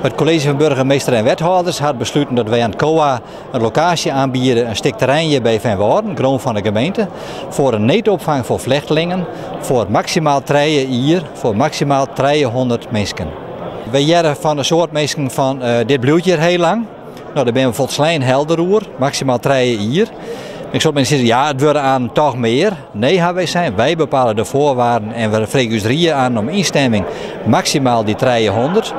Het college van burgemeester en wethouders had besloten dat wij aan het COA een locatie aanbieden, een stuk terrein bij Van Wouden, grond van de gemeente, voor een neetopvang voor vluchtelingen, voor maximaal 3 hier, voor maximaal 300 mensen. Wij jaren van een soort mensen van dit bloeit hier heel lang. Nou, daar ben we volslijn helder over, maximaal 3 hier. Ik zou mensen zeggen, ja, het worden aan toch meer. Nee, wij bepalen de voorwaarden en we vragen ons 3 aan om instemming maximaal die 300.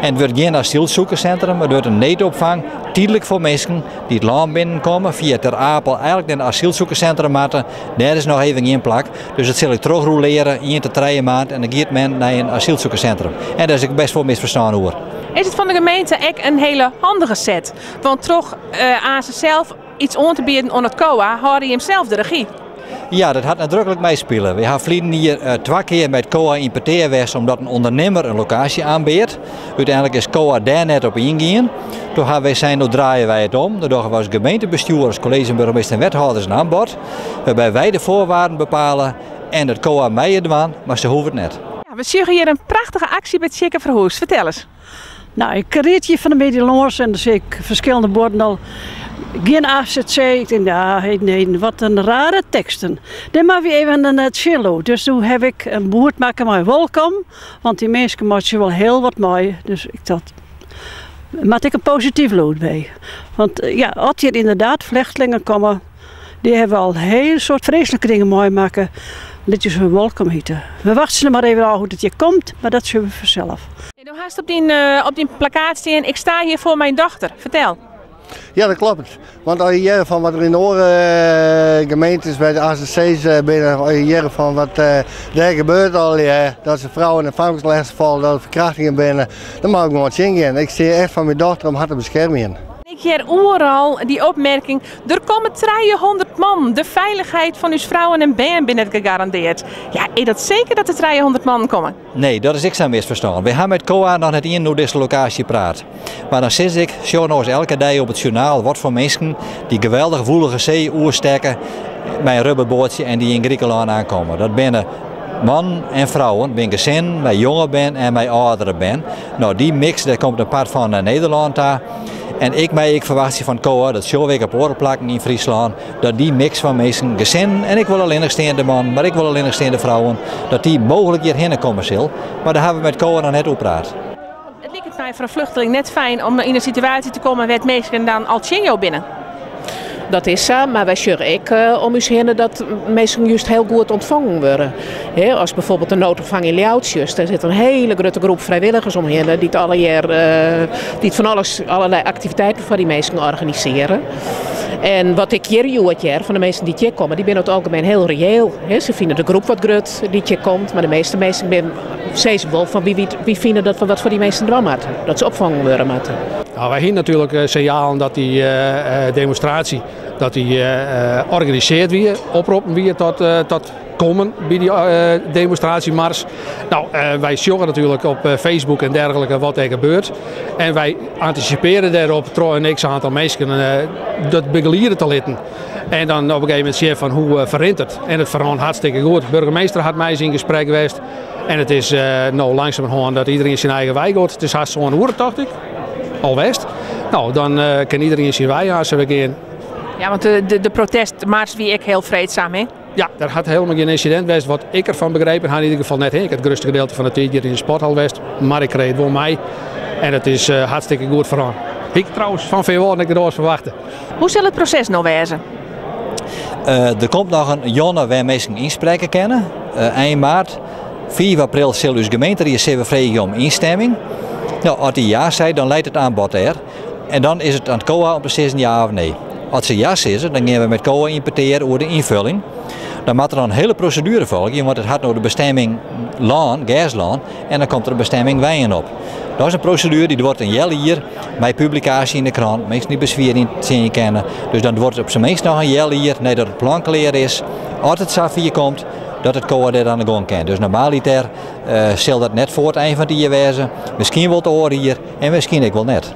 En het wordt geen asielzoekerscentrum, het wordt een neetopvang, tijdelijk voor mensen die het land binnenkomen via Ter Apel, eigenlijk naar een asielzoekerscentrum moeten. Daar is nog even geen plak, dus dat zal ik terugroleren in de 3 maand en dan gaat men naar een asielzoekerscentrum. En daar is ik best wel misverstaan over. Is het van de gemeente echt een hele handige set? Want toch aan zichzelf iets aan te bieden aan het COA, houden hij hem zelf de regie. Ja, dat had nadrukkelijk meespelen. We hebben vliegen hier 2 keer met COA in Peteerwest omdat een ondernemer een locatie aanbiedt. Uiteindelijk is COA daar net op ingegaan. Toen hebben wij zijn, nu draaien wij het om. Daardoor was gemeentebestuur, als college, burgemeester en wethouders een aanbod. Waarbij wij de voorwaarden bepalen en het COA mij het doen, maar ze hoeven het net. Ja, we zien hier een prachtige actie bij Tjekke Verhoes. Vertel eens. Nou, ik reed hier van de Medialoors en dan zie ik verschillende borden al. Geen AZC, ik denk, ja, nee, wat een rare teksten. Dan mag we even een chillo. Dus toen heb ik een boert maken mij welkom, want die mensen maken wel heel wat mooi. Dus ik dacht, maak ik een positief lood bij. Want ja, als hier inderdaad vluchtelingen komen, die hebben al heel soort vreselijke dingen mooi maken. Dit is hun welkom heten. We wachten maar even al hoe het hier komt, maar dat zullen we vanzelf. Je haast op die plakkaat staan, ik sta hier voor mijn dochter. Vertel. Ja, dat klopt. Want als je van wat er in de andere gemeentes bij de AZC's binnen, als je van wat daar gebeurt al, dat ze vrouwen in de vangstles vallen, dat er verkrachtingen binnen, dan mag ik gewoon zingen. Ik zie echt van mijn dochter om haar te beschermen. Ik hier overal die opmerking, er komen 300 man, de veiligheid van uw vrouwen en benen binnen gegarandeerd. Ja, is dat zeker dat er 300 man komen? Nee, dat is ik zo misverstaan. We hebben met COA nog net in hoe deze locatie praat. Maar dan zit ik, zo nog eens elke dag op het journaal, wat voor mensen die geweldig woelige zee oerstekken bij een rubberbootje en die in Griekenland aankomen. Dat binnen man en vrouwen, ben gezin, bij jongen ben en bij ouderen ben. Nou, die mix, daar komt een part van Nederland daar. En ik verwacht van COA, dat zo week op orenplakken in Friesland, dat die mix van mensen, gezin en ik wil alleenstaande man, maar ik wil alleenstaande vrouwen, dat die mogelijk hierheen komen zal. Maar daar hebben we met COA nog net over praat. Het lijkt mij voor een vluchteling net fijn om in een situatie te komen met mensen dan al Tjenjo binnen. Dat is zo, maar wij zorgen ook om ons heen dat mensen juist heel goed ontvangen worden. Als bijvoorbeeld de noodopvang in Ljouwtjes, daar zit een hele grote groep vrijwilligers omheen die alle jaar die van allerlei activiteiten voor die mensen organiseren. En wat ik hier van de mensen die hier komen, die zijn in het algemeen heel reëel. Ze vinden de groep wat groot die hier komt, maar de meeste mensen zijn wel van wie vinden dat we wat voor die mensen doen moeten. Dat ze opvangen worden moeten. Nou, wij zien natuurlijk signalen dat die demonstratie organiseerd wordt, oproepen weer tot komen bij die demonstratiemars. Nou, wij zorgen natuurlijk op Facebook en dergelijke wat er gebeurt. En wij anticiperen daarop door een x-aantal mensen dat begeleiden te laten. En dan op een gegeven moment zien van hoe verrint het. En het verandert hartstikke goed. De burgemeester had mij eens in gesprek geweest. En het is nou langzamerhand dat iedereen zijn eigen wijk gaat. Het is hartstikke zo'n hoer, dacht ik. Al west. Nou, dan kan iedereen zijn wijk als we gaan. Ja, want de protestmars wie ik heel vreedzaam, hè? Ja, daar had helemaal geen incident geweest. Wat ik ervan begrepen had in ieder geval net heen. Ik had het grootste gedeelte van de tijd hier in de sporthal geweest. Maar ik reed wel mij. En het is hartstikke goed veranderd. Ik trouwens van veel woorden ik er verwachten. Hoe zal het proces nou wezen? Er komt nog een jonne waar mensen inspreken kennen. 1 maart. 4 april zal dus gemeente die zeer vragen om instemming. Nou, als die ja zei, dan leidt het aanbod er. En dan is het aan het COA om te zeggen ja of nee. Als ze ja zeggen, dan gaan we met COA importeren over de invulling. Dan moet er dan een hele procedure volgen, want het had nou de bestemming land, gasland, en dan komt er een bestemming wijn op. Dat is een procedure die wordt een jaar hier bij publicatie in de krant, mensen die bezwaar niet zien kennen. Dus dan wordt het op zijn minst nog een jaar hier, nadat het plan klaar is, als het SAFIR komt, dat het COA daar aan de gang kan. Dus normaliter zal dat net voor het eind van het jaar wezen. Misschien wel te horen hier en misschien ik wel net.